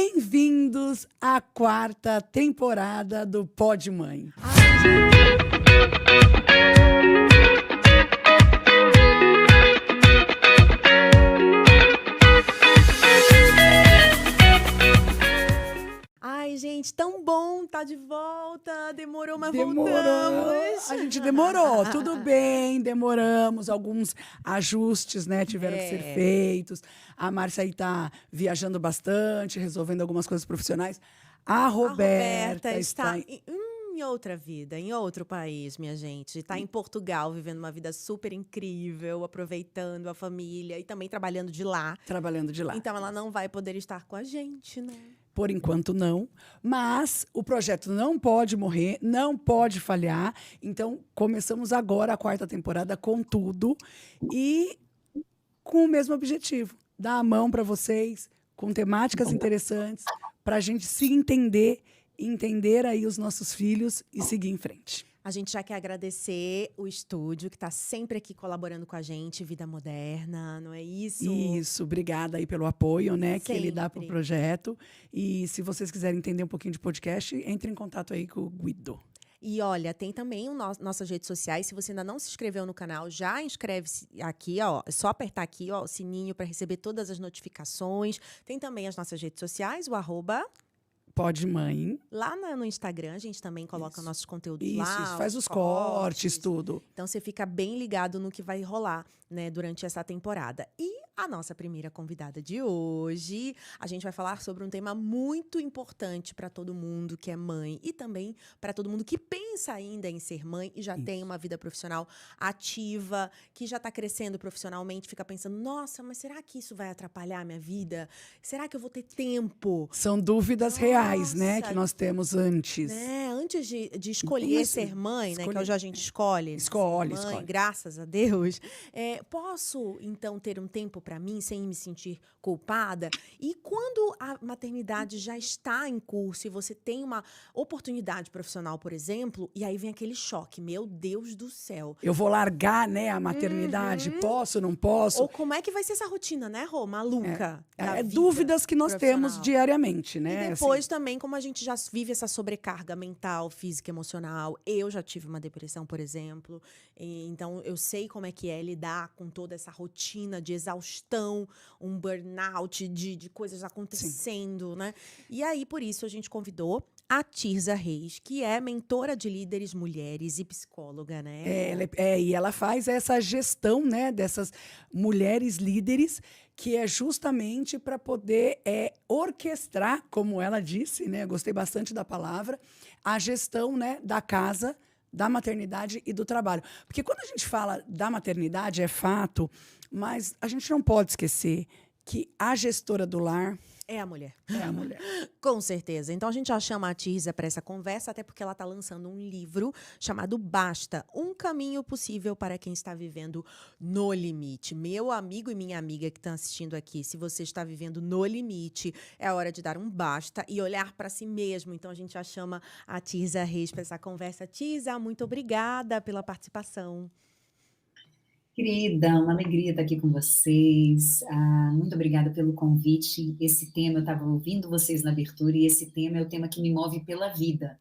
Bem-vindos à quarta temporada do Pod Mãe. Ai, gente, tão bom, tá de volta. Demorou, mas Demorou. voltamos. A gente demorou, tudo bem, demoramos. Alguns ajustes, né, tiveram que ser feitos. A Márcia aí tá viajando bastante, resolvendo algumas coisas profissionais. A Roberta está em outra vida, em outro país, minha gente. Está em Portugal, vivendo uma vida super incrível, aproveitando a família e também trabalhando de lá. Trabalhando de lá. Então, ela não vai poder estar com a gente, né? Por enquanto, não. Mas o projeto não pode morrer, não pode falhar. Então, começamos agora a quarta temporada com tudo e com o mesmo objetivo. Dar a mão para vocês, com temáticas interessantes, para a gente se entender aí os nossos filhos e seguir em frente. A gente já quer agradecer o estúdio, que está sempre aqui colaborando com a gente, Vida Moderna, não é isso? Isso, obrigada aí pelo apoio, né, que ele dá para o Sempre. projeto. E se vocês quiserem entender um pouquinho de podcast, entre em contato aí com o Guido. E olha, tem também nossas redes sociais. Se você ainda não se inscreveu no canal, já inscreve-se aqui, ó. É só apertar aqui, ó, o sininho para receber todas as notificações. Tem também as nossas redes sociais, o @. Pod Mãe. Lá no Instagram, a gente também coloca nossos conteúdos Isso, lá. faz os cortes, tudo. Então, você fica bem ligado no que vai rolar, né, durante essa temporada. E a nossa primeira convidada de hoje, a gente vai falar sobre um tema muito importante para todo mundo que é mãe e também para todo mundo que pensa ainda em ser mãe e já tem uma vida profissional ativa, que já está crescendo profissionalmente, fica pensando, nossa, mas será que isso vai atrapalhar a minha vida? Será que eu vou ter tempo? São dúvidas reais, né, Nossa. que nós temos antes. Né? Antes de escolher ser mãe, né? Que hoje a gente escolhe. Escolhe, ser mãe, escolhe. graças a Deus. Posso, então, ter um tempo para mim sem me sentir culpada? E quando a maternidade já está em curso e você tem uma oportunidade profissional, por exemplo, e aí vem aquele choque, meu Deus do céu. Eu vou largar, né, a maternidade? Posso, não posso? Ou como é que vai ser essa rotina, né, Rô? Maluca. da vida Dúvidas que nós temos profissional. diariamente, né? E depois também, como a gente já vive essa sobrecarga mental, física, emocional. Eu já tive uma depressão, por exemplo. Então, eu sei como é que é lidar com toda essa rotina de exaustão, um burnout, de coisas acontecendo, né? E aí, por isso, a gente convidou a Tirza Reis, que é mentora de líderes mulheres e psicóloga, né? E ela faz essa gestão, né, dessas mulheres líderes, que é justamente para poder orquestrar, como ela disse, né, gostei bastante da palavra, a gestão, né, da casa, da maternidade e do trabalho. Porque quando a gente fala da maternidade, é fato, mas a gente não pode esquecer que a gestora do lar É a mulher. é a mulher. Com certeza. Então, a gente já chama a Tirza para essa conversa, até porque ela está lançando um livro chamado Basta, um caminho possível para quem está vivendo no limite. Meu amigo e minha amiga que estão assistindo aqui, se você está vivendo no limite, é hora de dar um basta e olhar para si mesmo. Então, a gente já chama a Tirza Reis para essa conversa. Tirza, muito obrigada pela participação. Querida, uma alegria estar aqui com vocês. Muito obrigada pelo convite. Esse tema, eu estava ouvindo vocês na abertura, e esse tema é o tema que me move pela vida.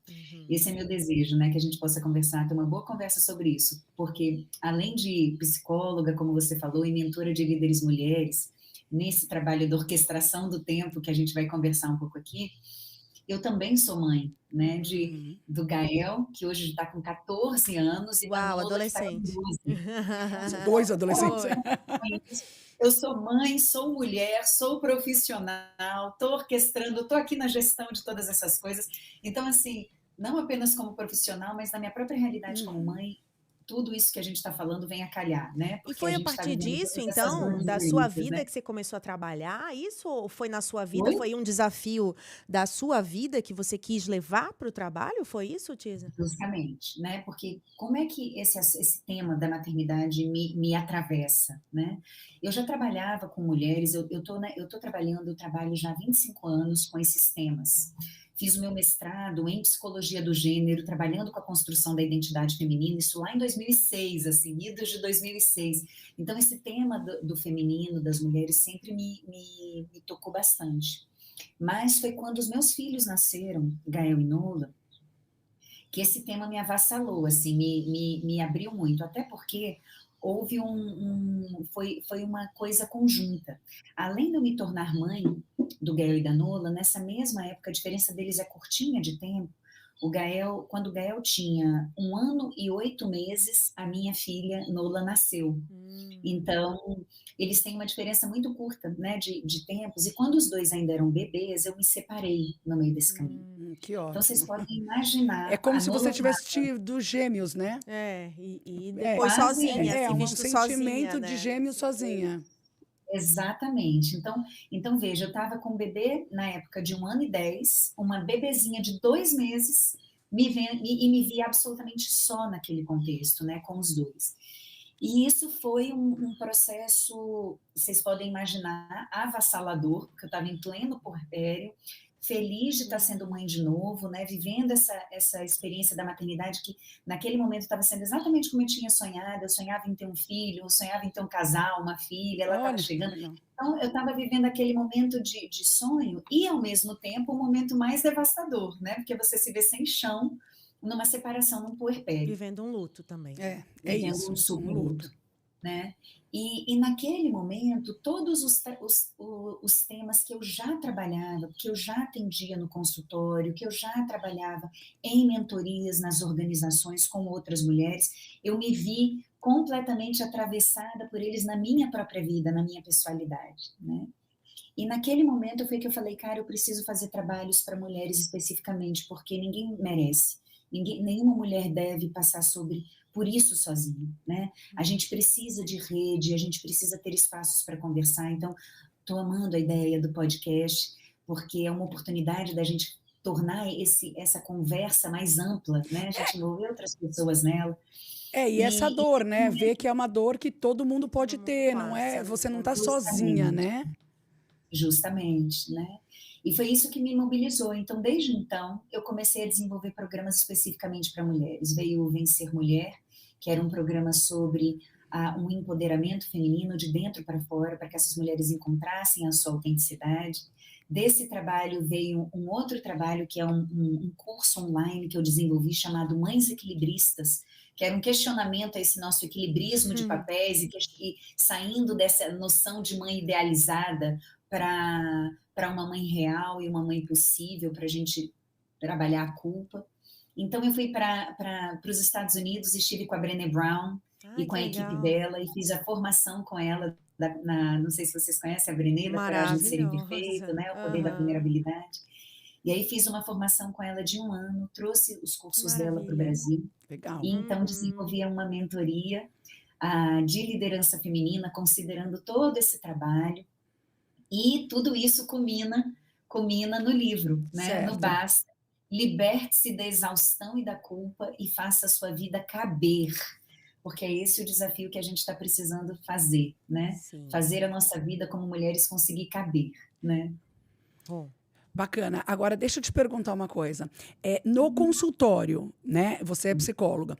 Esse é meu desejo, né? Que a gente possa conversar, ter uma boa conversa sobre isso. Porque, além de psicóloga, como você falou, e mentora de líderes mulheres, nesse trabalho de orquestração do tempo, que a gente vai conversar um pouco aqui, eu também sou mãe, né, do Gael, que hoje está com 14 anos, e da Uau, Nola, que está com adolescente. 12. Dois adolescentes. Eu sou mãe, sou mulher, sou profissional, estou orquestrando, estou aqui na gestão de todas essas coisas. Então, assim, não apenas como profissional, mas na minha própria realidade como mãe, tudo isso que a gente está falando vem a calhar, né? E Porque foi a a gente está partir vivendo disso, todas essas então, dores da e sua delícias, vida né? que você começou a trabalhar? Isso ou foi na sua vida? Oi? Foi um desafio da sua vida que você quis levar para o trabalho? Foi isso, Tirza? Justamente, né? Porque como é que esse tema da maternidade me atravessa, né? Eu já trabalhava com mulheres, eu trabalho já há 25 anos com esses temas. Fiz o meu mestrado em psicologia do gênero, trabalhando com a construção da identidade feminina, isso lá em 2006, assim, idos de 2006. Então, esse tema do feminino, das mulheres, sempre me tocou bastante. Mas foi quando os meus filhos nasceram, Gael e Nola, que esse tema me avassalou, assim, me abriu muito, até porque houve foi uma coisa conjunta. Além de eu me tornar mãe do Gael e da Nola, nessa mesma época, a diferença deles é curtinha de tempo, quando o Gael tinha 1 ano e 8 meses, a minha filha Nola nasceu. Então, eles têm uma diferença muito curta, né, de tempos, e quando os dois ainda eram bebês, eu me separei no meio desse caminho. Que Então, vocês ótimo. podem imaginar, É como a se você Nola tivesse tido gêmeos, né? E É, depois quase sozinha, é se um visto sozinha, sentimento de né? gêmeo sozinha. exatamente. Então veja, eu estava com um bebê na época de 1 ano e 10, uma bebezinha de 2 meses, me via absolutamente só naquele contexto, né, com os dois. E isso foi um processo, vocês podem imaginar, avassalador, porque eu estava em pleno puerpério, feliz de estar sendo mãe de novo, né, vivendo essa experiência da maternidade que naquele momento estava sendo exatamente como eu tinha sonhado. Eu sonhava em ter um filho, eu sonhava em ter um casal, uma filha, ela estava Olha, chegando. legal. Então, eu estava vivendo aquele momento de sonho e, ao mesmo tempo, um momento mais devastador, né, porque você se vê sem chão, numa separação, num puerpério, Vivendo um luto também. É vivendo isso, um um super luto. luto, né? E naquele momento, todos os temas que eu já trabalhava, que eu já atendia no consultório, que eu já trabalhava em mentorias nas organizações com outras mulheres, eu me vi completamente atravessada por eles na minha própria vida, na minha pessoalidade, né? E naquele momento foi que eu falei, cara, eu preciso fazer trabalhos para mulheres especificamente, porque ninguém merece, nenhuma mulher deve passar por isso sozinha, né? A gente precisa de rede, a gente precisa ter espaços para conversar. Então, estou amando a ideia do podcast, porque é uma oportunidade da gente tornar essa conversa mais ampla, né? A gente envolver outras pessoas nela. E essa dor, né? Ver que é uma dor que todo mundo pode Todo mundo ter, não é? passa, Você não né? está sozinha, Justamente. né? Justamente, né? E foi isso que me mobilizou. Então, desde então, eu comecei a desenvolver programas especificamente para mulheres. Veio o Vencer Mulher, que era um programa sobre um empoderamento feminino de dentro para fora, para que essas mulheres encontrassem a sua autenticidade. Desse trabalho veio um outro trabalho, que é um curso online que eu desenvolvi, chamado Mães Equilibristas, que era um questionamento a esse nosso equilibrismo de papéis e saindo dessa noção de mãe idealizada para uma mãe real e uma mãe possível, para a gente trabalhar a culpa. Então, eu fui para os Estados Unidos, estive com a Brené Brown e com a equipe dela, e fiz a formação com ela, não sei se vocês conhecem a Brené, da Coragem de Ser Imperfeito, né? O Poder da Vulnerabilidade. E aí fiz uma formação com ela de 1 ano, trouxe os cursos dela para o Brasil. Legal. E então desenvolvia uma mentoria de liderança feminina, considerando todo esse trabalho. E tudo isso culmina no livro, né? No Basta. Liberte-se da exaustão e da culpa e faça a sua vida caber. Porque é esse o desafio que a gente está precisando fazer, né? Sim. Fazer a nossa vida como mulheres conseguir caber, né? Bom. Bacana. Agora, deixa eu te perguntar uma coisa. No consultório, né? Você é psicóloga.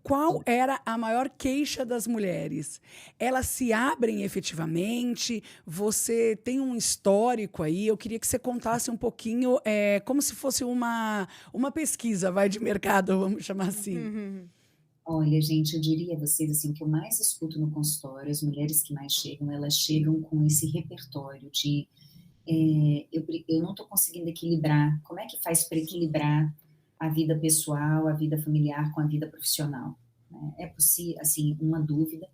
Qual era a maior queixa das mulheres? Elas se abrem efetivamente? Você tem um histórico aí? Eu queria que você contasse um pouquinho, como se fosse uma pesquisa, de mercado, vamos chamar assim. Olha, gente, eu diria a vocês assim, o que eu mais escuto no consultório, as mulheres que mais chegam, elas chegam com esse repertório de eu não estou conseguindo equilibrar. Como é que faz para equilibrar a vida pessoal, a vida familiar com a vida profissional? Né? É possível, assim, uma dúvida,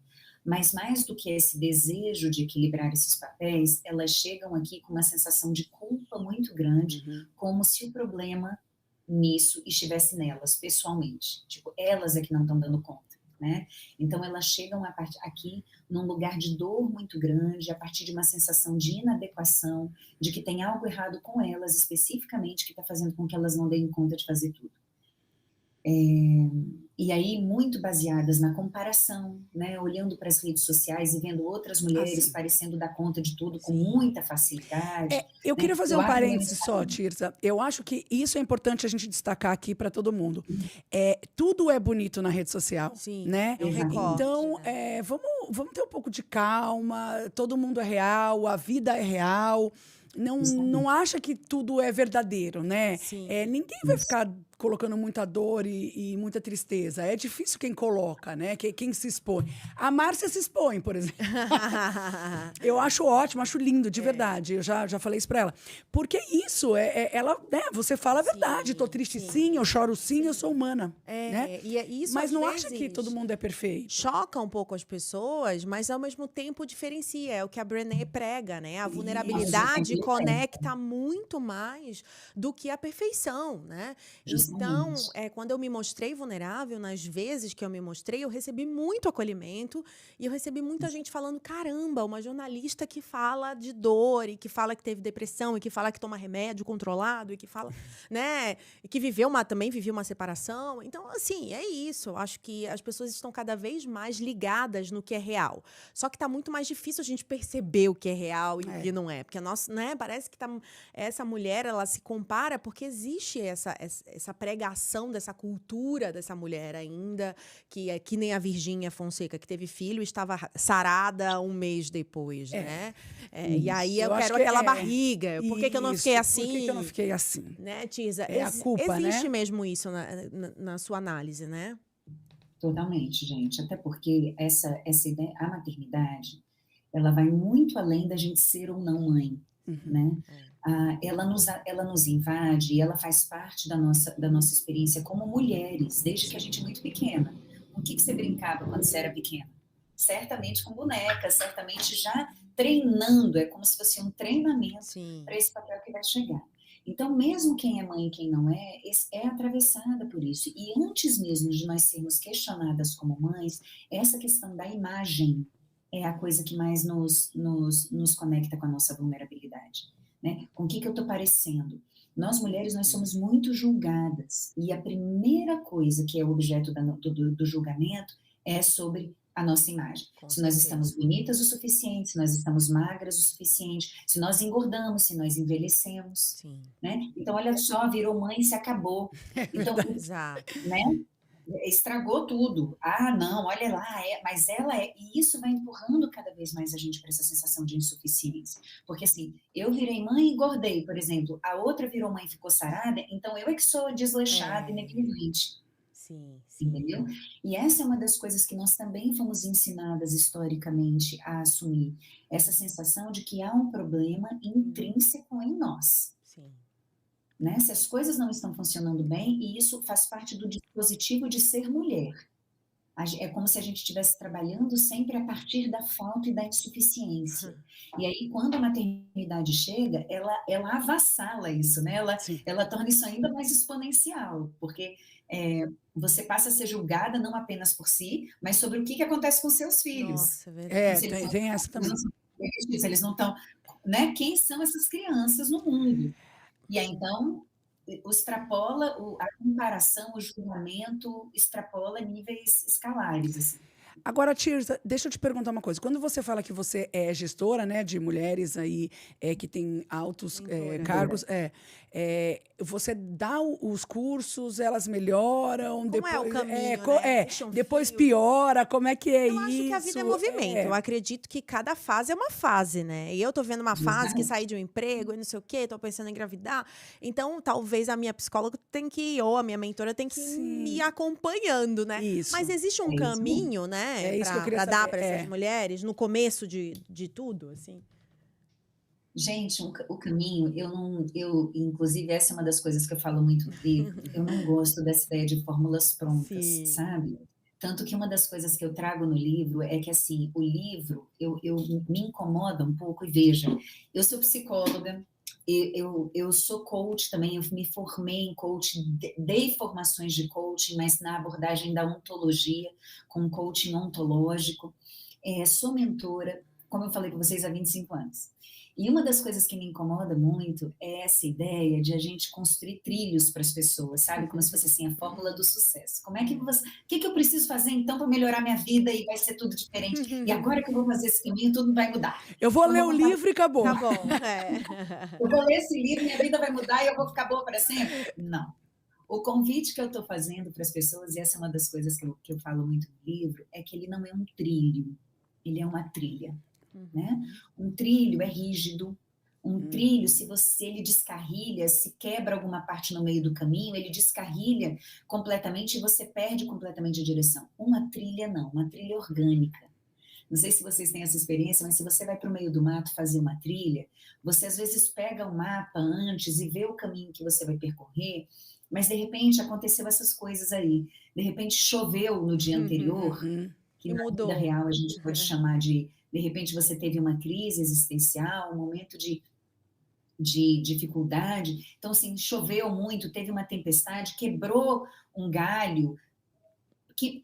mas mais do que esse desejo de equilibrar esses papéis, elas chegam aqui com uma sensação de culpa muito grande, como se o problema nisso estivesse nelas, pessoalmente. Tipo, elas é que não estão dando conta, né? Então, elas chegam aqui num lugar de dor muito grande, a partir de uma sensação de inadequação, de que tem algo errado com elas, especificamente, que está fazendo com que elas não deem conta de fazer tudo. E aí, muito baseadas na comparação, né? Olhando para as redes sociais e vendo outras mulheres parecendo dar conta de tudo com muita facilidade. Eu queria fazer Eu um abro meu parênteses só, Tirza. Eu acho que isso é importante a gente destacar aqui para todo mundo. Tudo é bonito na rede social, Sim, né? é um recorte, Então, né? vamos ter um pouco de calma. Todo mundo é real, a vida é real. não acha que tudo é verdadeiro, né? Sim. Ninguém vai ficar colocando muita dor e muita tristeza. É difícil quem coloca, né? Quem se expõe. A Márcia se expõe, por exemplo. Eu acho ótimo, acho lindo, de verdade. Eu já falei isso pra ela. Porque isso, ela, né? Você fala a verdade. Tô triste sim, eu choro sim, eu sou humana. Né? E isso, Mas às não vezes, acha que todo mundo é perfeito. choca um pouco as pessoas, mas ao mesmo tempo diferencia. É o que a Brené prega, né? A vulnerabilidade Isso, conecta muito mais do que a perfeição, né? Então, justamente. quando eu me mostrei vulnerável, nas vezes que eu me mostrei, eu recebi muito acolhimento e eu recebi muita gente falando: caramba, uma jornalista que fala de dor e que fala que teve depressão e que fala que toma remédio controlado e que fala, né? E que também viveu uma separação. Então, assim, é isso. Eu acho que as pessoas estão cada vez mais ligadas no que é real. Só que está muito mais difícil a gente perceber o que é real e o que não é. Porque né, parece que essa mulher, ela se compara porque existe essa pregação dessa cultura dessa mulher ainda, que é que nem a Virgínia Fonseca, que teve filho e estava sarada um mês depois, né? E aí eu quero aquela barriga. Por que eu não fiquei assim? Por que eu não fiquei assim? Né, Tisa? É a culpa, existe né? mesmo isso na sua análise, né? Totalmente, gente. Até porque essa ideia, a maternidade, ela vai muito além da gente ser ou não mãe, né? Ela nos invade e ela faz parte da nossa experiência como mulheres, desde que a gente é muito pequena. Com o que você brincava quando você era pequena? Certamente com bonecas, certamente já treinando, é como se fosse um treinamento para esse papel que vai chegar. Então, mesmo quem é mãe e quem não é atravessada por isso. E antes mesmo de nós sermos questionadas como mães, essa questão da imagem é a coisa que mais nos conecta com a nossa vulnerabilidade. Né? Com o que eu estou parecendo? Nós mulheres, nós somos muito julgadas. E a primeira coisa que é o objeto do julgamento é sobre a nossa imagem. Se nós estamos bonitas o suficiente, se nós estamos magras o suficiente, se nós engordamos, se nós envelhecemos. Né? Então, olha só, virou mãe e se acabou. Então, né? Estragou tudo. Ah, não, olha lá, mas ela é. E isso vai empurrando cada vez mais a gente para essa sensação de insuficiência. Porque assim, eu virei mãe e engordei, por exemplo, a outra virou mãe e ficou sarada, então eu é que sou desleixada e negligente. Sim. Entendeu? E essa é uma das coisas que nós também fomos ensinadas historicamente a assumir. Essa sensação de que há um problema intrínseco em nós. Sim. Né? Se as coisas não estão funcionando bem, e isso faz parte do dispositivo de ser mulher. É como se a gente estivesse trabalhando sempre a partir da falta e da insuficiência. E aí, quando a maternidade chega, ela avassala isso, né? Ela torna isso ainda mais exponencial, porque você passa a ser julgada não apenas por si, mas sobre o que acontece com seus filhos. Nossa, verdade. Tem essa também. Eles não estão... Né? Quem são essas crianças no mundo? E aí, então, extrapola a comparação, o julgamento, extrapola níveis escalares, assim. Agora, Tirza, deixa eu te perguntar uma coisa. Quando você fala que você é gestora, né, de mulheres aí que tem altos cargos, você dá os cursos, elas melhoram, Como depois, é o caminho, né? depois piora, como é que é isso? Eu acho que a vida é movimento. Eu acredito que cada fase é uma fase, né? E eu tô vendo uma fase que saí de um emprego e não sei o quê, tô pensando em engravidar. Então, talvez a minha psicóloga ou a minha mentora tem que ir me acompanhando, né? Isso. Mas existe um caminho, né? Para dar para essas mulheres no começo de tudo, assim. Gente, o caminho, inclusive, essa é uma das coisas que eu falo muito no livro, eu não gosto dessa ideia de fórmulas prontas, sabe? Tanto que uma das coisas que eu trago no livro é que, assim, o livro, eu me incomoda um pouco, e veja, eu sou psicóloga, eu sou coach também, eu me formei em coaching, dei formações de coaching, mas na abordagem da ontologia, com coaching ontológico, sou mentora, como eu falei para vocês, há 25 anos. E uma das coisas que me incomoda muito é essa ideia de a gente construir trilhos para as pessoas, sabe? Como se fosse assim, a fórmula do sucesso. Como é que o que eu preciso fazer então para melhorar minha vida e vai ser tudo diferente? E agora que eu vou fazer esse caminho, tudo vai mudar. Eu vou ler o livro e acabou. Tá bom, Eu vou ler esse livro, minha vida vai mudar e eu vou ficar boa para sempre? Não. O convite que eu estou fazendo para as pessoas, e essa é uma das coisas que eu falo muito no livro, é que ele não é um trilho, ele é uma trilha. Né? Um trilho é rígido, Um trilho, se ele descarrilha, se quebra alguma parte no meio do caminho, ele descarrilha completamente e você perde completamente a direção. Uma trilha não, uma trilha orgânica. Não sei se vocês têm essa experiência, mas se você vai para o meio do mato fazer uma trilha, você às vezes pega o mapa antes e vê o caminho que você vai percorrer, mas de repente aconteceu essas coisas aí. De repente choveu no dia anterior, que E na vida mudou. real a gente pode chamar de repente você teve uma crise existencial, um momento de dificuldade. Então, assim, choveu muito, teve uma tempestade, quebrou um galho, que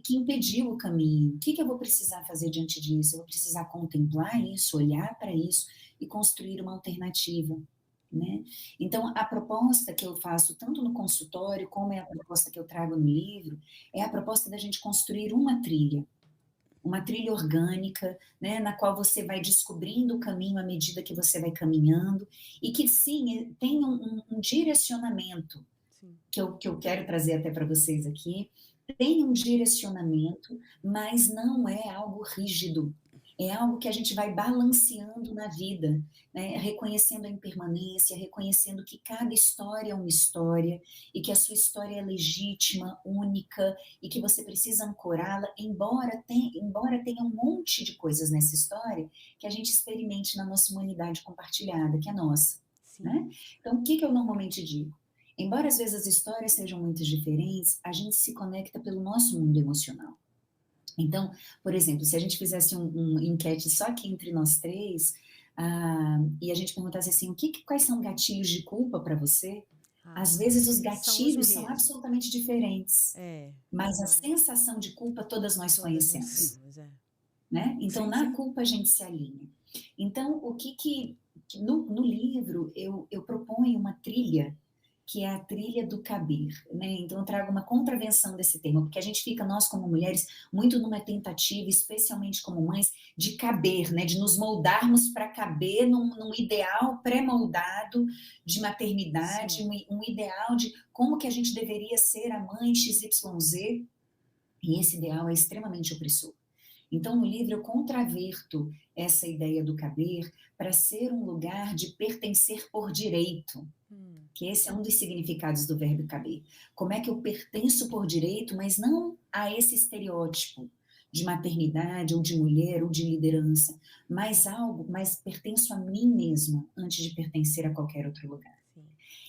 impediu o caminho. O que eu vou precisar fazer diante disso? Eu vou precisar contemplar isso, olhar para isso e construir uma alternativa, né? Então, a proposta que eu faço, tanto no consultório, como é a proposta que eu trago no livro, é a proposta da gente construir uma trilha orgânica, né, na qual você vai descobrindo o caminho à medida que você vai caminhando, e que sim, tem um direcionamento, que eu quero trazer até para vocês aqui, tem um direcionamento, mas não é algo rígido, é algo que a gente vai balanceando na vida, né? Reconhecendo a impermanência, reconhecendo que cada história é uma história, e que a sua história é legítima, única, e que você precisa ancorá-la, embora tenha um monte de coisas nessa história que a gente experimente na nossa humanidade compartilhada, que é nossa, né? Então, o que eu normalmente digo? Embora às vezes as histórias sejam muito diferentes, a gente se conecta pelo nosso mundo emocional. Então, por exemplo, se a gente fizesse um enquete só aqui entre nós três, e a gente perguntasse assim, quais são gatilhos de culpa para você? Às vezes os gatilhos são absolutamente diferentes, mas a sensação de culpa todas nós conhecemos. Né? Então, na culpa a gente se alinha. Então, no livro eu proponho uma trilha, que é a trilha do caber, né? Então eu trago uma contravenção desse tema, porque a gente fica, nós como mulheres, muito numa tentativa, especialmente como mães, de caber, né? De nos moldarmos para caber num ideal pré-moldado de maternidade, um ideal de como que a gente deveria ser a mãe XYZ, e esse ideal é extremamente opressor. Então, no livro, eu contraverto essa ideia do caber para ser um lugar de pertencer por direito, que esse é um dos significados do verbo caber. Como é que eu pertenço por direito, mas não a esse estereótipo de maternidade, ou de mulher, ou de liderança, mas pertenço a mim mesma, antes de pertencer a qualquer outro lugar.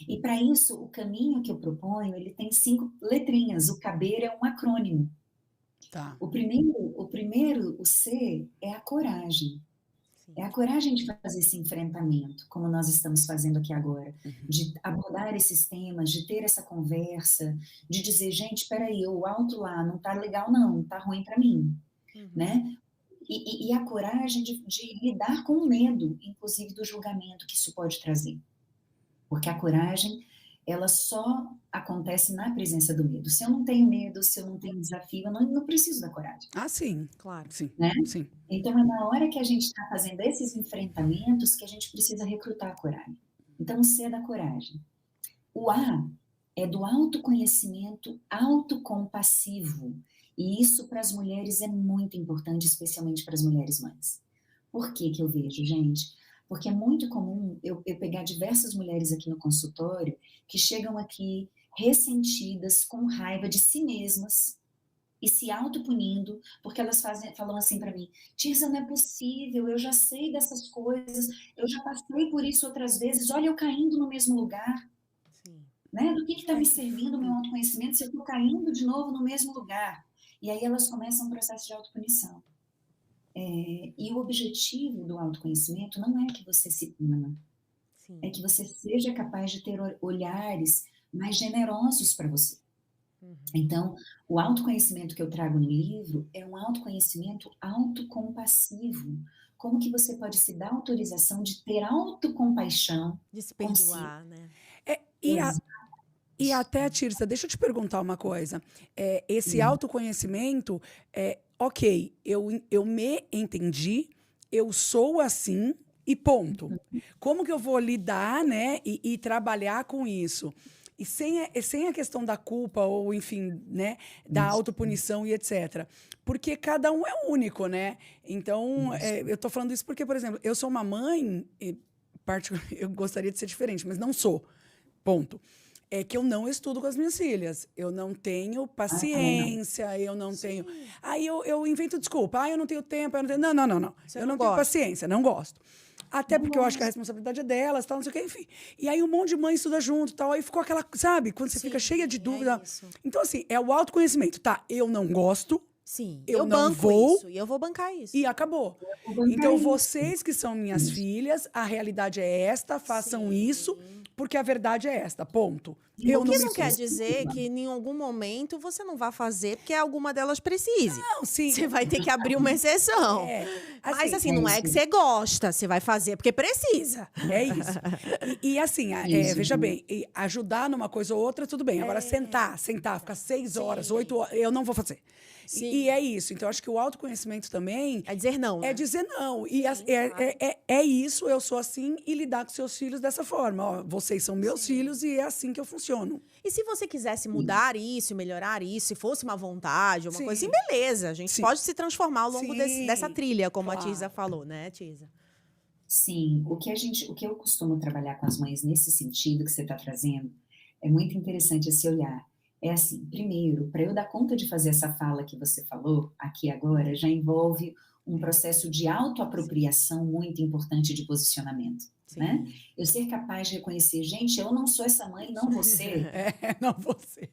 E para isso, o caminho que eu proponho, ele tem 5 letrinhas. O caber é um acrônimo. Tá. O primeiro, o C, é a coragem. É a coragem de fazer esse enfrentamento, como nós estamos fazendo aqui agora, de abordar esses temas, de ter essa conversa, de dizer, gente, espera aí, o alto lá não tá legal não, tá ruim para mim, né? E a coragem de lidar com o medo, inclusive do julgamento que isso pode trazer. Porque a coragem, ela só acontece na presença do medo. Se eu não tenho medo, se eu não tenho desafio, eu não preciso da coragem. Ah, sim, claro. Sim, né? sim. Então, é na hora que a gente está fazendo esses enfrentamentos que a gente precisa recrutar a coragem. Então, o C é da coragem. O A é do autoconhecimento autocompassivo. E isso para as mulheres é muito importante, especialmente para as mulheres mães. Por que eu vejo, gente? Porque é muito comum eu pegar diversas mulheres aqui no consultório que chegam aqui ressentidas, com raiva de si mesmas, e se autopunindo, porque elas falam assim para mim, Tirza, não é possível, eu já sei dessas coisas, eu já passei por isso outras vezes, olha eu caindo no mesmo lugar. Né? Do que está me servindo o meu autoconhecimento se eu estou caindo de novo no mesmo lugar? E aí elas começam um processo de autopunição. E o objetivo do autoconhecimento não é que você se puna, é que você seja capaz de ter olhares mais generosos para você. Então, o autoconhecimento que eu trago no livro é um autoconhecimento autocompassivo. Como que você pode se dar autorização de ter autocompaixão de se perdoar, consigo? né? E até, Tirza, deixa eu te perguntar uma coisa. Esse autoconhecimento, ok, eu me entendi, eu sou assim e ponto. Como que eu vou lidar, né, e trabalhar com isso? E sem a questão da culpa ou, enfim, né, da autopunição e etc. Porque cada um é único, né? Então, eu tô falando isso porque, por exemplo, eu sou uma mãe eu gostaria de ser diferente, mas não sou. Ponto. É que eu não estudo com as minhas filhas. Eu não tenho Também não. paciência, eu não tenho. Sim. Aí eu invento desculpa. Eu não tenho tempo, eu não tenho. Não. Você Eu não não tenho gosta. paciência, não gosto. Até Não porque eu acho que a gosto. responsabilidade é delas, tal, não sei o quê, enfim. E aí um monte de mãe estuda junto, tal. Aí ficou aquela, sabe? Quando você fica cheia de Sim, dúvida. é isso. Então, assim, é o autoconhecimento. Tá, eu não gosto, Sim, eu eu não banco vou isso. E eu vou bancar isso. e acabou. Eu vou bancar Então, isso. vocês que são minhas filhas, a realidade é esta, façam isso, porque a verdade é esta, ponto. Eu O não que me não quer esforço. dizer que em algum momento você não vai fazer porque alguma delas precise. Não, sim. Você vai ter que abrir uma exceção. Mas assim, não é que você gosta, você vai fazer porque precisa. É isso. E assim, Isso, veja Ju. bem, ajudar numa coisa ou outra, tudo bem. Agora, sentar, ficar 6 horas, 8 horas, eu não vou fazer. Sim. E é isso. Então, acho que o autoconhecimento também É dizer não, né? é dizer não. E Sim, claro. é isso, eu sou assim, e lidar com seus filhos dessa forma. Ó, vocês são meus filhos e é assim que eu funciono. E se você quisesse mudar isso, melhorar isso, se fosse uma vontade, uma Sim. coisa assim, beleza. A gente Sim. pode se transformar ao longo Sim, dessa trilha, como a claro. Tisa falou, né, Tisa? Sim, o que eu costumo trabalhar com as mães nesse sentido que você está trazendo, é muito interessante esse olhar. É assim, primeiro, para eu dar conta de fazer essa fala que você falou aqui agora, já envolve um processo de autoapropriação muito importante de posicionamento, Sim. né? Eu ser capaz de reconhecer, gente, eu não sou essa mãe, não você. Não você.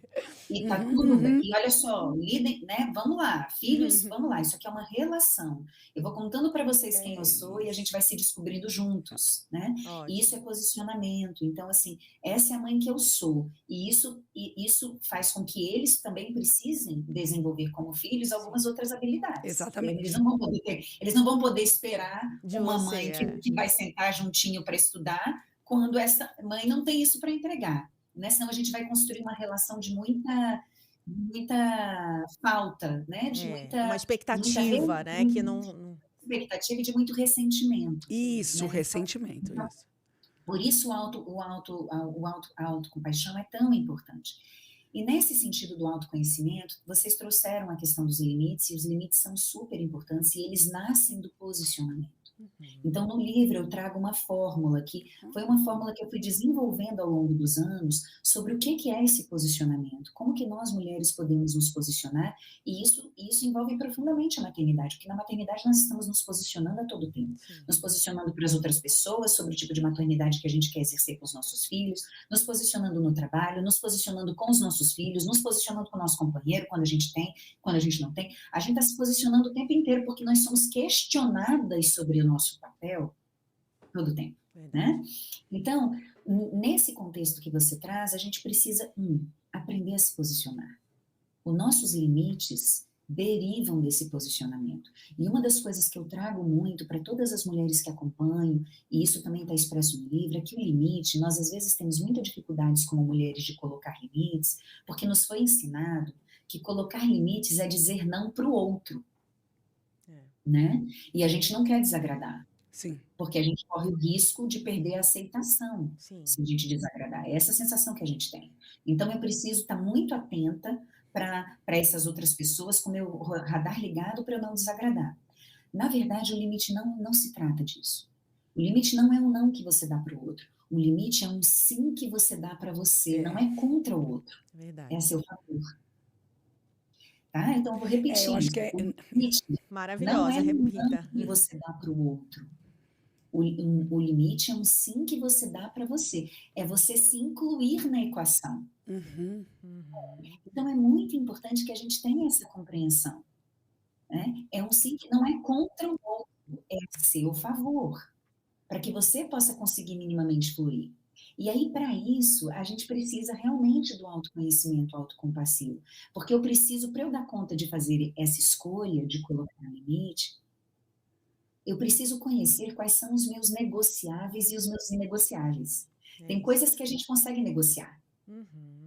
E tá tudo bem. E olha só, lidem, né? Vamos lá, filhos, vamos lá. Isso aqui é uma relação. Eu vou contando para vocês quem eu sou e a gente vai se descobrindo juntos, né? E Ótimo. isso é posicionamento. Então, assim, essa é a mãe que eu sou. E isso faz com que eles também precisem desenvolver como filhos algumas outras habilidades. Exatamente. Eles não vão poder esperar De uma você, mãe é. que vai sentar juntinho para estudar quando essa mãe não tem isso para entregar. Né? Senão a gente vai construir uma relação de muita falta, né? De Uma expectativa, né? Que não... expectativa e de muito ressentimento. Isso, né? ressentimento. Então, Isso. por isso a autocompaixão é tão importante. E nesse sentido do autoconhecimento, vocês trouxeram a questão dos limites, e os limites são super importantes, e eles nascem do posicionamento. Então, no livro, eu trago uma fórmula que foi uma fórmula que eu fui desenvolvendo ao longo dos anos sobre o que é esse posicionamento, como que nós mulheres podemos nos posicionar, e isso envolve profundamente a maternidade, porque na maternidade nós estamos nos posicionando a todo tempo, nos posicionando para as outras pessoas sobre o tipo de maternidade que a gente quer exercer com os nossos filhos, nos posicionando no trabalho, nos posicionando com os nossos filhos, nos posicionando com o nosso companheiro, quando a gente tem, quando a gente não tem. A gente está se posicionando o tempo inteiro, porque nós somos questionadas sobre o nosso papel todo o tempo, né? Então, nesse contexto que você traz, a gente precisa, aprender a se posicionar. Os nossos limites derivam desse posicionamento. E uma das coisas que eu trago muito para todas as mulheres que acompanho, e isso também está expresso no livro, é que o limite, nós às vezes temos muitas dificuldades como mulheres de colocar limites, porque nos foi ensinado que colocar limites é dizer não para o outro. Né? E a gente não quer desagradar. Sim. Porque a gente corre o risco de perder a aceitação se a gente desagradar. É essa sensação que a gente tem. Então, eu preciso estar muito atenta para essas outras pessoas, com o meu radar ligado para eu não desagradar. Na verdade, o limite não se trata disso. O limite não é um não que você dá para o outro. O limite é um sim que você dá para você. Não é contra o outro. Verdade. É a seu favor. Tá? Então, eu vou repetir. Eu acho que o limite maravilhosa, não é um repita. não que você dá para o outro. O limite é um sim que você dá para você. É você se incluir na equação. Então, é muito importante que a gente tenha essa compreensão. Né? É um sim que não é contra o outro, é a seu favor. Para que você possa conseguir minimamente fluir. E aí, para isso, a gente precisa realmente do autoconhecimento autocompassivo. Porque eu preciso, para eu dar conta de fazer essa escolha de colocar limite, eu preciso conhecer quais são os meus negociáveis e os meus inegociáveis. Tem coisas que a gente consegue negociar.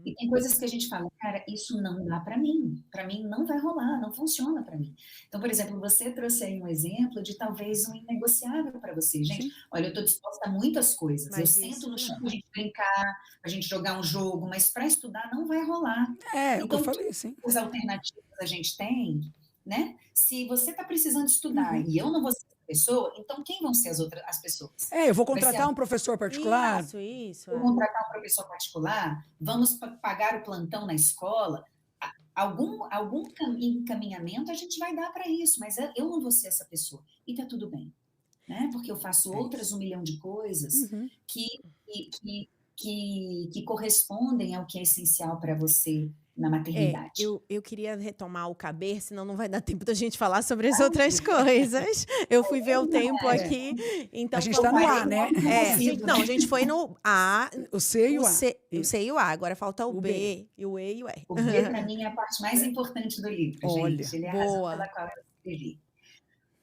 E tem coisas que a gente fala, cara, isso não dá para mim não vai rolar, não funciona para mim. Então, por exemplo, você trouxe aí um exemplo de talvez um inegociável para você. Gente, olha, eu estou disposta a muitas coisas. Mas eu sento no chão para a gente brincar, para a gente jogar um jogo, mas para estudar não vai rolar. É, então, o que eu falei, sim. As alternativas a gente tem, né? Se você está precisando estudar e eu não vou ser pessoa, então quem vão ser as pessoas? Eu vou Vai ser contratar um professor particular. Isso. vou contratar um professor particular, vamos pagar o plantão na escola. Algum encaminhamento a gente vai dar para isso, mas eu não vou ser essa pessoa. E tá tudo bem, né? Porque eu faço outras 1 milhão de coisas que correspondem ao que é essencial para você na maternidade. Eu queria retomar o caber, senão não vai dar tempo da gente falar sobre as outras coisas. Eu fui ver o tempo aqui. Então, a gente está no A, né? A gente foi no A. O C e o A. O C e o A. Agora falta o B, e o E e o R. O B, para mim, é a parte mais importante do livro, Olha, gente. Ele é a razão pela qual eu escrevi.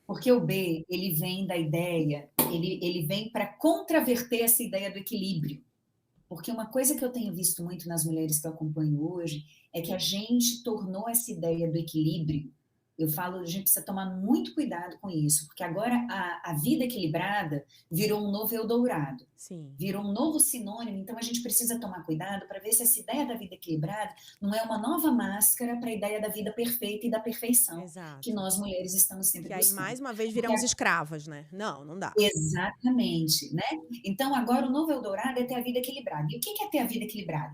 Porque o B, ele vem da ideia, ele vem para contraverter essa ideia do equilíbrio. Porque uma coisa que eu tenho visto muito nas mulheres que eu acompanho hoje é que a gente tornou essa ideia do equilíbrio. Eu falo, a gente precisa tomar muito cuidado com isso, porque agora a vida equilibrada virou um novo Eldorado. Sim. Virou um novo sinônimo, então a gente precisa tomar cuidado para ver se essa ideia da vida equilibrada não é uma nova máscara para a ideia da vida perfeita e da perfeição. Exato. Que nós mulheres estamos sempre buscando. buscando. E aí, mais uma vez, viramos escravas, né? Não dá. Exatamente, né? Então, agora o novo Eldorado é ter a vida equilibrada. E o que é ter a vida equilibrada?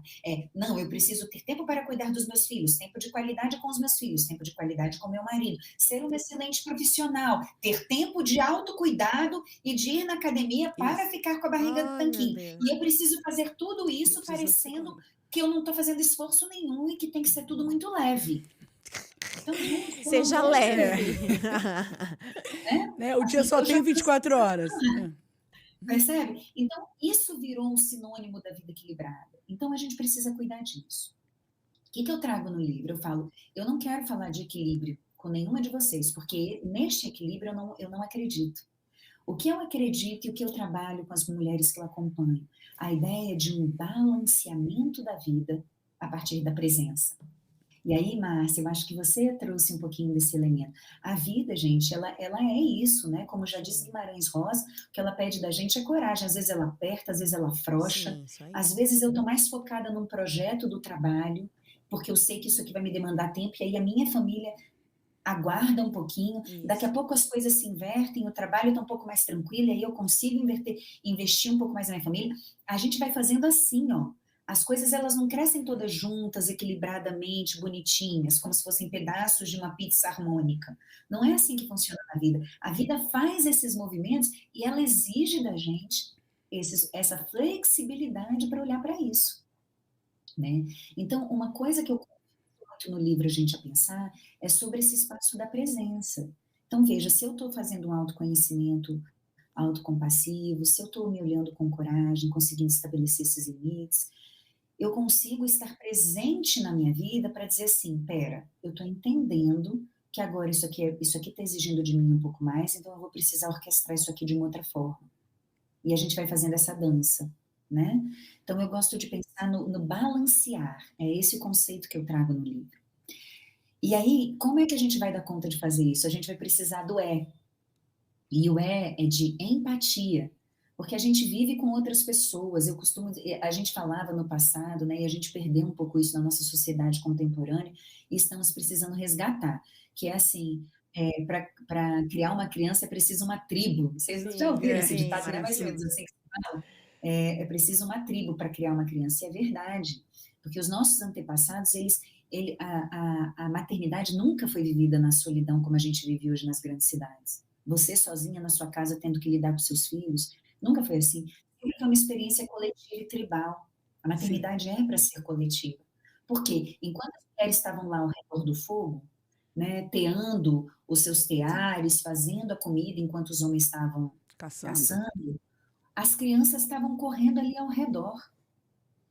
Não, eu preciso ter tempo para cuidar dos meus filhos, tempo de qualidade com os meus filhos, tempo de qualidade com meu marido, ser um excelente profissional, ter tempo de autocuidado e de ir na academia para ficar com a barriga do tanquinho. E eu preciso fazer tudo isso parecendo que eu não estou fazendo esforço nenhum e que tem que ser tudo muito leve. Então, gente, seja leve. O dia só tem 24 horas. Percebe? Então, isso virou um sinônimo da vida equilibrada. Então, a gente precisa cuidar disso. O que eu trago no livro? Eu falo, eu não quero falar de equilíbrio com nenhuma de vocês, porque neste equilíbrio eu não acredito. O que eu acredito e o que eu trabalho com as mulheres que eu acompanho? A ideia de um balanceamento da vida a partir da presença. E aí, Márcia, eu acho que você trouxe um pouquinho desse elemento. A vida, gente, ela é isso, né? Como já disse Guimarães Rosa, o que ela pede da gente é coragem. Às vezes ela aperta, às vezes ela afrouxa. Às vezes eu estou mais focada num projeto do trabalho, porque eu sei que isso aqui vai me demandar tempo, e aí a minha família aguarda um pouquinho, daqui a pouco as coisas se invertem, o trabalho está um pouco mais tranquilo, e aí eu consigo investir um pouco mais na minha família. A gente vai fazendo assim, ó. As coisas, elas não crescem todas juntas, equilibradamente, bonitinhas, como se fossem pedaços de uma pizza harmônica. Não é assim que funciona na vida. A vida faz esses movimentos e ela exige da gente essa flexibilidade para olhar para isso, né? Então, uma coisa que eu no livro a gente a pensar é sobre esse espaço da presença. Então, veja, se eu estou fazendo um autoconhecimento autocompassivo, se eu estou me olhando com coragem, conseguindo estabelecer esses limites, eu consigo estar presente na minha vida para dizer assim, pera, eu estou entendendo que agora isso aqui está exigindo de mim um pouco mais, então eu vou precisar orquestrar isso aqui de uma outra forma. E a gente vai fazendo essa dança, né? Então, eu gosto de pensar no balancear. É esse o conceito que eu trago no livro. E aí, como é que a gente vai dar conta de fazer isso? A gente vai precisar do E. E o E é de empatia. Porque a gente vive com outras pessoas. A gente falava no passado, né? E a gente perdeu um pouco isso na nossa sociedade contemporânea. E estamos precisando resgatar. Que é assim... para criar uma criança é preciso uma tribo. Vocês já ouviram esse ditado, né? Mais ou menos assim que se fala. É preciso uma tribo para criar uma criança. E é verdade. Porque os nossos antepassados, a maternidade nunca foi vivida na solidão como a gente vive hoje nas grandes cidades. Você sozinha na sua casa tendo que lidar com seus filhos, nunca foi assim. Sempre foi uma experiência coletiva e tribal. A maternidade é para ser coletiva. Por quê? Enquanto as mulheres estavam lá ao redor do fogo, né, teando os seus teares, fazendo a comida enquanto os homens estavam caçando, as crianças estavam correndo ali ao redor.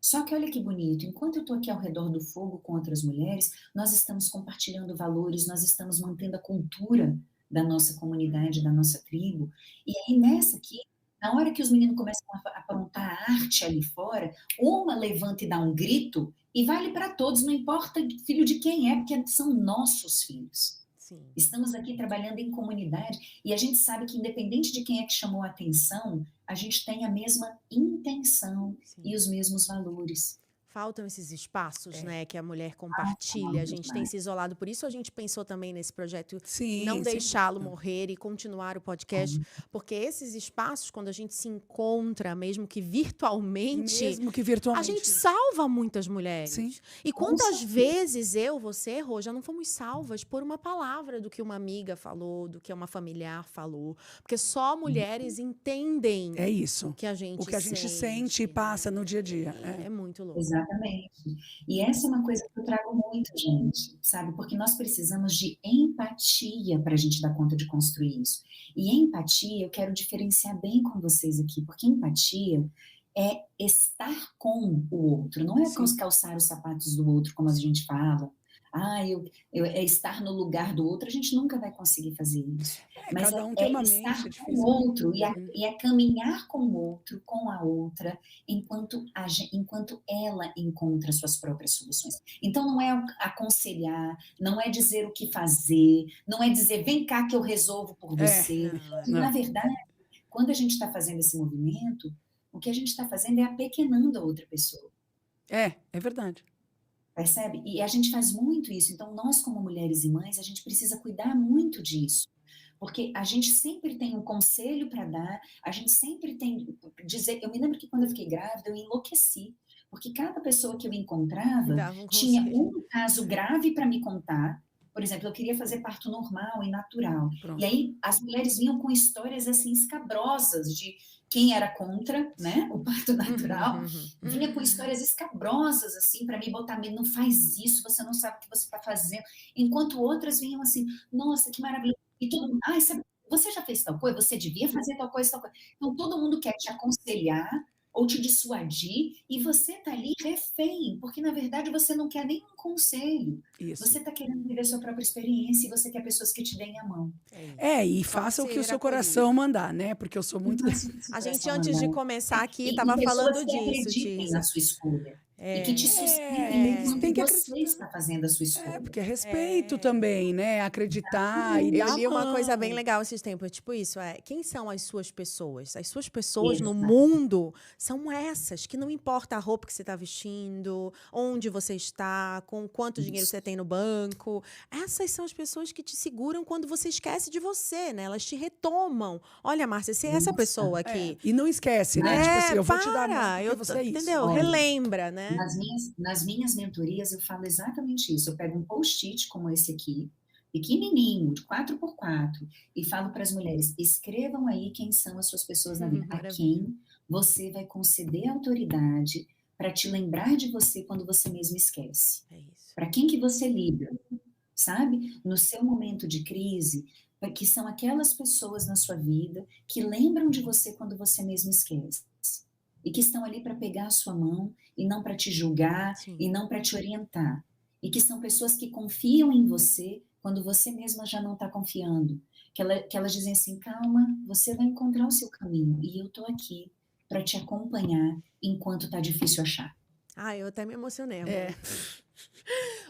Só que olha que bonito, enquanto eu estou aqui ao redor do fogo com outras mulheres, nós estamos compartilhando valores, nós estamos mantendo a cultura da nossa comunidade, da nossa tribo. E aí nessa aqui, na hora que os meninos começam a aprontar arte ali fora, uma levanta e dá um grito, e vale para todos, não importa filho de quem é, porque são nossos filhos. Sim. Estamos aqui trabalhando em comunidade, e a gente sabe que independente de quem é que chamou a atenção, a gente tem a mesma intenção e os mesmos valores. Faltam esses espaços, É. né, que a mulher compartilha. A gente tem se isolado. Por isso a gente pensou também nesse projeto Sim, não sem deixá-lo dúvida. morrer e continuar o podcast, porque esses espaços, quando a gente se encontra, mesmo que virtualmente, Mesmo que a virtualmente. gente salva muitas Sim. mulheres. E Com quantas certeza. vezes você, Rô, já não fomos salvas por uma palavra do que uma amiga falou, do que uma familiar falou. Porque só mulheres entendem É o isso. que a gente O que a gente sente e né? passa no dia a dia. É muito louco. Exatamente. E essa é uma coisa que eu trago muito, gente, sabe? Porque nós precisamos de empatia para a gente dar conta de construir isso. E empatia, eu quero diferenciar bem com vocês aqui, porque empatia é estar com o outro, não é Sim. calçar os sapatos do outro, como a gente fala. É estar no lugar do outro, a gente nunca vai conseguir fazer isso. Mas Cada um tem uma estar mente com o difícil. outro e é caminhar com o outro, com a outra, enquanto ela encontra suas próprias soluções. Então, não é aconselhar, não é dizer o que fazer, não é dizer, vem cá que eu resolvo por você. Não, Na verdade, quando a gente está fazendo esse movimento, o que a gente está fazendo é apequenando a outra pessoa. É verdade. Percebe? E a gente faz muito isso. Então, nós, como mulheres e mães, a gente precisa cuidar muito disso. Porque a gente sempre tem um conselho para dar, a gente sempre tem dizer. Eu me lembro que quando eu fiquei grávida, eu enlouqueci. Porque cada pessoa que eu encontrava dava um tinha conselho. um caso grave para me contar. Por exemplo, eu queria fazer parto normal e natural. Pronto. E aí as mulheres vinham com histórias assim escabrosas de quem era contra, né, o parto natural. Vinha com histórias escabrosas assim para me botar medo, não faz isso, você não sabe o que você está fazendo. Enquanto outras vinham assim, nossa, que maravilhoso. E todo mundo, você já fez tal coisa? Você devia fazer tal coisa, tal coisa. Então, todo mundo quer te aconselhar ou te dissuadir e você tá ali refém, porque, na verdade, você não quer nenhum conselho. Isso. Você tá querendo viver sua própria experiência e você quer pessoas que te deem a mão. E faça o que o seu Torcer, coração mandar, né? Porque eu sou muito... A gente, antes de começar aqui, E estava falando pessoas que disso, acreditem Tisa. na sua escolha. E que te sustentem você enquanto tem que você acreditar. está fazendo a sua escolha. Porque é respeito também, né? Acreditar e Eu dar li a uma mão. coisa bem legal esses tempos, tipo isso, quem são as suas pessoas? As suas pessoas no Exato. mundo são essas, que não importa a roupa que você está vestindo, onde você está, com quanto dinheiro você tem no banco. Essas são as pessoas que te seguram quando você esquece de você, né? Elas te retomam. Olha, Márcia, você é essa Nossa. pessoa aqui. E não esquece, né? Tipo assim, eu vou te dar a mão porque você é isso. Entendeu? Olha, Relembra, né? Nas minhas mentorias eu falo exatamente isso. Eu pego um post-it como esse aqui, pequenininho, de 4x4, e falo para as mulheres, escrevam aí quem são as suas pessoas na vida, a Maravilha. quem você vai conceder autoridade para te lembrar de você quando você mesmo esquece. É isso. Para quem que você liga, sabe? No seu momento de crise, que são aquelas pessoas na sua vida que lembram de você quando você mesmo esquece. E que estão ali para pegar a sua mão e não para te julgar Sim. e não para te orientar. E que são pessoas que confiam em você quando você mesma já não está confiando. Que elas dizem assim, calma, você vai encontrar o seu caminho e eu estou aqui para te acompanhar enquanto está difícil achar. Eu até me emocionei.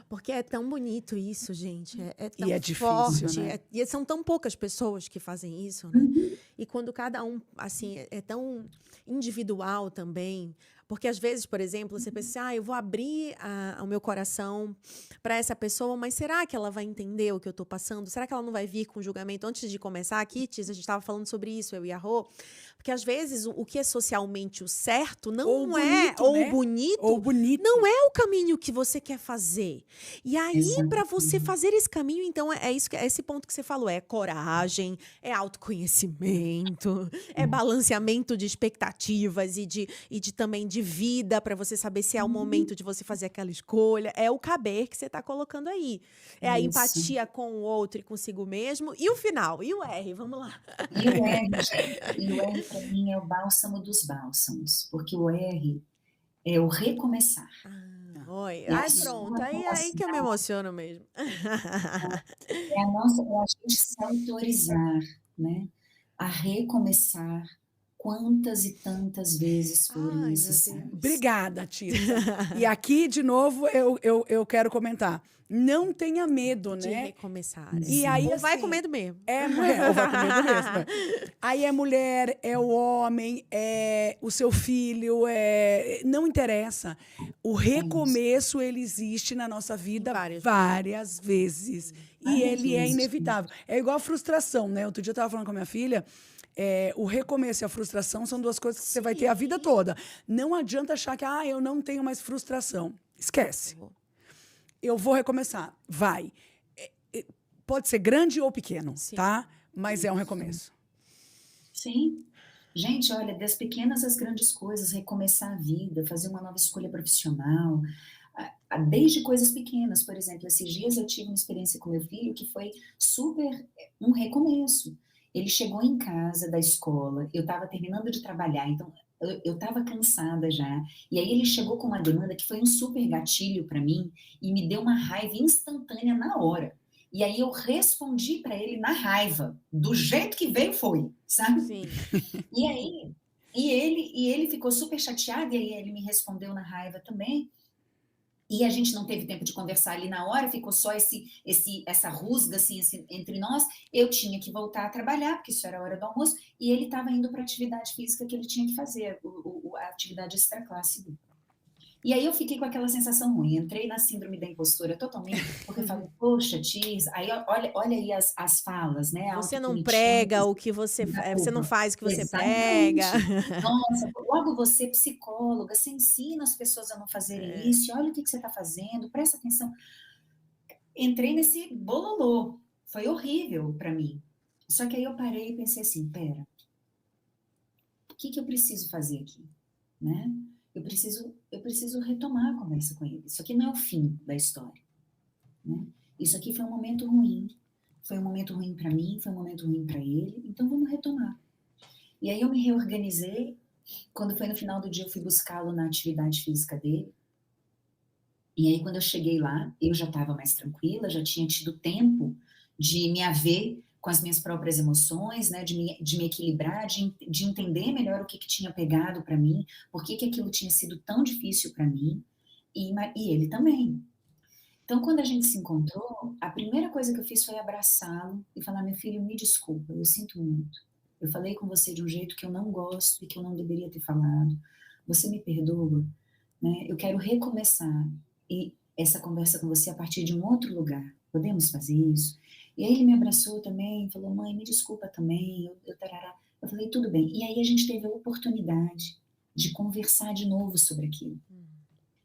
Porque é tão bonito isso, gente. É tão E é difícil, forte. né? E são tão poucas pessoas que fazem isso, né? E quando cada um, assim, é tão individual também. Porque às vezes, por exemplo, você pensa assim, eu vou abrir o meu coração para essa pessoa, mas será que ela vai entender o que eu estou passando? Será que ela não vai vir com julgamento? Antes de começar aqui, Tis, a gente estava falando sobre isso, eu e a Rô. Porque às vezes o que é socialmente o certo não é, ou bonito, não é o caminho que você quer fazer. E aí, para você fazer esse caminho, então, é esse ponto que você falou, é coragem, é autoconhecimento, é balanceamento de expectativas e também de vida, para você saber se é o momento de você fazer aquela escolha, é o caber que você está colocando aí. É a empatia com o outro e consigo mesmo. E o final, e o R, vamos lá. E o R, gente, e o R para mim é o bálsamo dos bálsamos, porque o R é o recomeçar. Pronto, aí que eu me emociono mesmo. É a gente se autorizar, né, a recomeçar quantas e tantas vezes foram Ai, meu necessárias. Deus. Obrigada, Tita. E aqui, de novo, eu quero comentar. Não tenha medo, De né? recomeçar. E aí, Ou vai assim, com medo mesmo. É mulher, ou vai com medo mesmo. Aí é mulher, é o homem, é o seu filho, não interessa. O recomeço, ele existe na nossa vida Várias várias vezes. E Várias ele é vezes. inevitável. É igual a frustração, né? Outro dia eu estava falando com a minha filha, o recomeço e a frustração são duas coisas que você vai ter a vida toda. Não adianta achar que, eu não tenho mais frustração. Esquece. Eu vou recomeçar. Vai. Pode ser grande ou pequeno, Sim. tá? Mas é um recomeço. Sim. Gente, olha, das pequenas às grandes coisas, recomeçar a vida, fazer uma nova escolha profissional, desde coisas pequenas. Por exemplo, esses dias eu tive uma experiência com meu filho que foi super um recomeço. Ele chegou em casa da escola, eu estava terminando de trabalhar, então eu estava cansada já, e aí ele chegou com uma demanda que foi um super gatilho para mim e me deu uma raiva instantânea na hora. E aí eu respondi para ele na raiva, do jeito que veio foi, sabe? Sim. E aí, ele ficou super chateado, e aí ele me respondeu na raiva também. E a gente não teve tempo de conversar ali na hora, ficou só essa rusga assim, entre nós. Eu tinha que voltar a trabalhar, porque isso era a hora do almoço, e ele estava indo para a atividade física que ele tinha que fazer, a atividade extraclasse dele. E aí eu fiquei com aquela sensação ruim, entrei na síndrome da impostora totalmente, porque eu falei, poxa, Tis, aí olha aí as falas, né? Você não autopunitivas, prega o que você... Você não faz o que você exatamente. prega. Nossa, logo você, psicóloga, você ensina as pessoas a não fazerem isso, olha o que você está fazendo, presta atenção. Entrei nesse bololô, foi horrível para mim. Só que aí eu parei e pensei assim, pera, o que eu preciso fazer aqui, né? Eu preciso retomar a conversa com ele. Isso aqui não é o fim da história, né? Isso aqui foi um momento ruim. Foi um momento ruim para mim, foi um momento ruim para ele, então vamos retomar. E aí eu me reorganizei. Quando foi no final do dia, eu fui buscá-lo na atividade física dele. E aí, quando eu cheguei lá, eu já estava mais tranquila, já tinha tido tempo de me haver com as minhas próprias emoções, né, de me equilibrar, de entender melhor o que tinha pegado para mim, por que aquilo tinha sido tão difícil para mim, e ele também. Então, quando a gente se encontrou, a primeira coisa que eu fiz foi abraçá-lo e falar, meu filho, me desculpa, eu sinto muito. Eu falei com você de um jeito que eu não gosto e que eu não deveria ter falado. Você me perdoa? Né? Eu quero recomeçar essa conversa com você a partir de um outro lugar. Podemos fazer isso? E aí ele me abraçou também, falou, mãe, me desculpa também, eu falei, tudo bem. E aí a gente teve a oportunidade de conversar de novo sobre aquilo.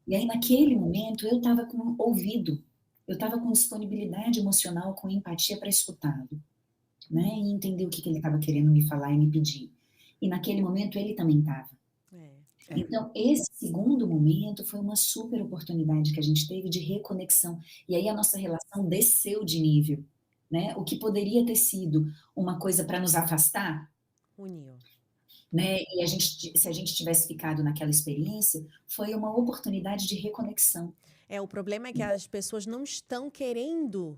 E aí naquele momento eu estava com ouvido, eu estava com disponibilidade emocional, com empatia para escutá-lo, né? E entender o que ele estava querendo me falar e me pedir. E naquele momento ele também estava. Então, esse segundo momento foi uma super oportunidade que a gente teve de reconexão. E aí a nossa relação desceu de nível, né? O que poderia ter sido uma coisa para nos afastar, uniu. Né? E se a gente tivesse ficado naquela experiência, foi uma oportunidade de reconexão. O problema é que as pessoas não estão querendo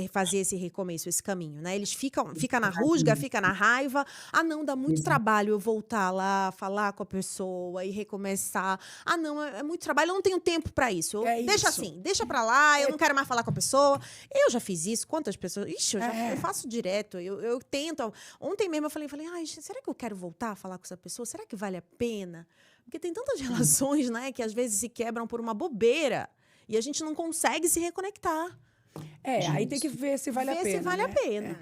fazer esse recomeço, esse caminho, né? Eles ficam na rusga, fica na raiva. Não, dá muito trabalho eu voltar lá, falar com a pessoa e recomeçar. Não, é muito trabalho, eu não tenho tempo para isso. Deixa assim, deixa para lá, eu não quero mais falar com a pessoa. Eu já fiz isso, quantas pessoas... Ixi, eu faço direto, eu tento. Ontem mesmo eu falei, ai, será que eu quero voltar a falar com essa pessoa? Será que vale a pena? Porque tem tantas relações, né, que às vezes se quebram por uma bobeira e a gente não consegue se reconectar. Aí tem que ver se vale a pena. Ver se vale a pena,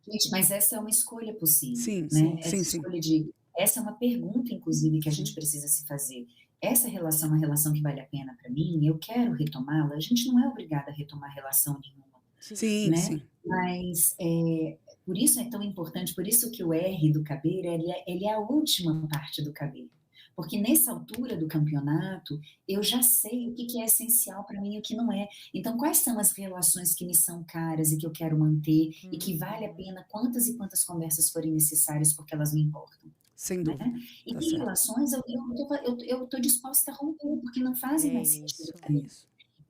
Gente, mas essa é uma escolha possível. Sim, né? sim. Essa é uma pergunta, inclusive, que a gente precisa se fazer. Essa relação é uma relação que vale a pena para mim? Eu quero retomá-la? A gente não é obrigada a retomar relação nenhuma. Sim, né? sim. Mas por isso é tão importante, por isso que o R do caber, ele é a última parte do caber. Porque nessa altura do campeonato, eu já sei o que é essencial para mim e o que não é. Então, quais são as relações que me são caras e que eu quero manter e que vale a pena quantas e quantas conversas forem necessárias porque elas me importam. Sem dúvida. Né? E tem relações eu estou disposta a romper porque não fazem mais sentido para mim.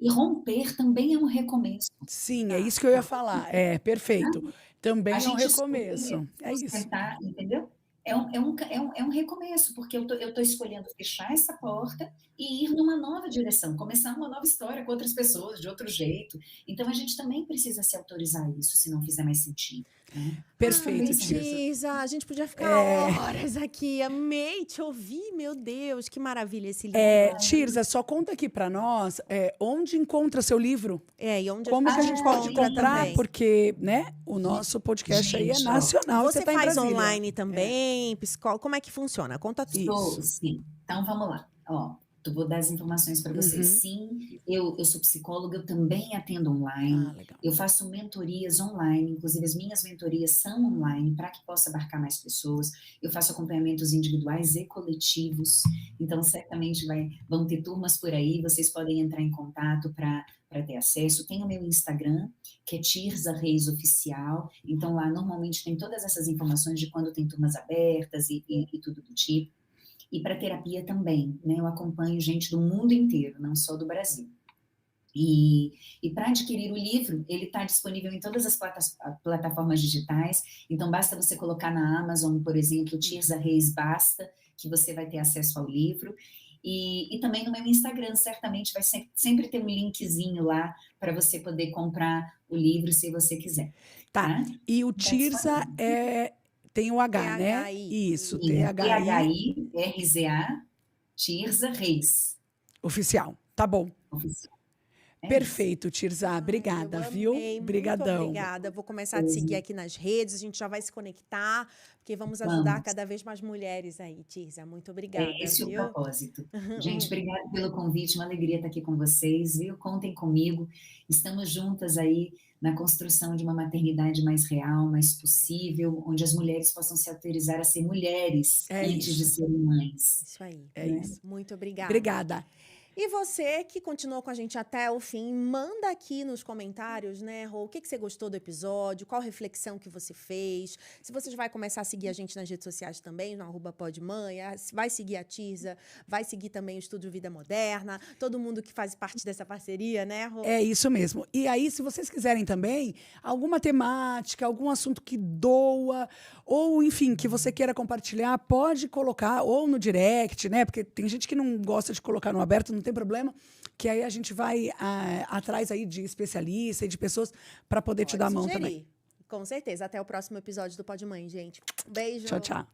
E romper também é um recomeço. Sim, é isso que eu ia falar. Perfeito. Também é um recomeço. É isso. Entendeu? é um recomeço, porque eu tô escolhendo fechar essa porta e ir numa nova direção, começar uma nova história com outras pessoas, de outro jeito. Então, a gente também precisa se autorizar isso, se não fizer mais sentido, né? Perfeito, Isso também Tirza. Tirza, a gente podia ficar horas aqui. Amei te ouvir, meu Deus, que maravilha esse livro. Tirza, só conta aqui pra nós onde encontra seu livro. E onde Como que a gente pode encontra comprar? também? Porque, né, o nosso podcast aí é Gente, ó, nacional. Você tá em faz Brasília. online também, psicólogo, como é que funciona? Conta tudo. Isso. Sim. Então, vamos lá. Ó, eu vou dar as informações para vocês. Sim, eu sou psicóloga, eu também atendo online. Legal. Eu faço mentorias online, inclusive as minhas mentorias são online para que possa abarcar mais pessoas. Eu faço acompanhamentos individuais e coletivos, então certamente vão ter turmas por aí, vocês podem entrar em contato para ter acesso. Tem o meu Instagram, que é Tirza Reis Oficial, então lá normalmente tem todas essas informações de quando tem turmas abertas e tudo do tipo. E para terapia também, né? Eu acompanho gente do mundo inteiro, não só do Brasil. E para adquirir o livro, ele está disponível em todas as plataformas digitais, então basta você colocar na Amazon, por exemplo, Tirza Reis Basta, que você vai ter acesso ao livro. E também no meu Instagram, certamente vai sempre ter um linkzinho lá para você poder comprar o livro se você quiser. Tá. E o Tirza tem o H, THI. né? Isso, THI, RZA, Tirza Reis. Oficial. Tá bom. Oficial. Perfeito, Tirza. Obrigada, viu? Obrigadão. Muito obrigada. Vou começar a te seguir aqui nas redes, a gente já vai se conectar, porque vamos ajudar cada vez mais mulheres aí, Tirza. Muito obrigada. Esse é o propósito. Gente, obrigada pelo convite, uma alegria estar aqui com vocês, viu? Contem comigo. Estamos juntas aí na construção de uma maternidade mais real, mais possível, onde as mulheres possam se autorizar a ser mulheres antes de serem mães. Isso aí. Isso. Muito obrigada. Obrigada. E você que continuou com a gente até o fim, manda aqui nos comentários, né, Rô, o que você gostou do episódio, qual reflexão que você fez. Se você vai começar a seguir a gente nas redes sociais também, no @podmãe, vai seguir a Tirza, vai seguir também o Estúdio Vida Moderna, todo mundo que faz parte dessa parceria, né, Rô? É isso mesmo. E aí, se vocês quiserem também, alguma temática, algum assunto que doa, ou, enfim, que você queira compartilhar, pode colocar, ou no direct, né? Porque tem gente que não gosta de colocar no aberto, não tem problema, que aí a gente vai atrás aí de especialistas e de pessoas para poder te dar a mão também. Com certeza. Até o próximo episódio do Podmãe, gente. Beijo. Tchau, tchau.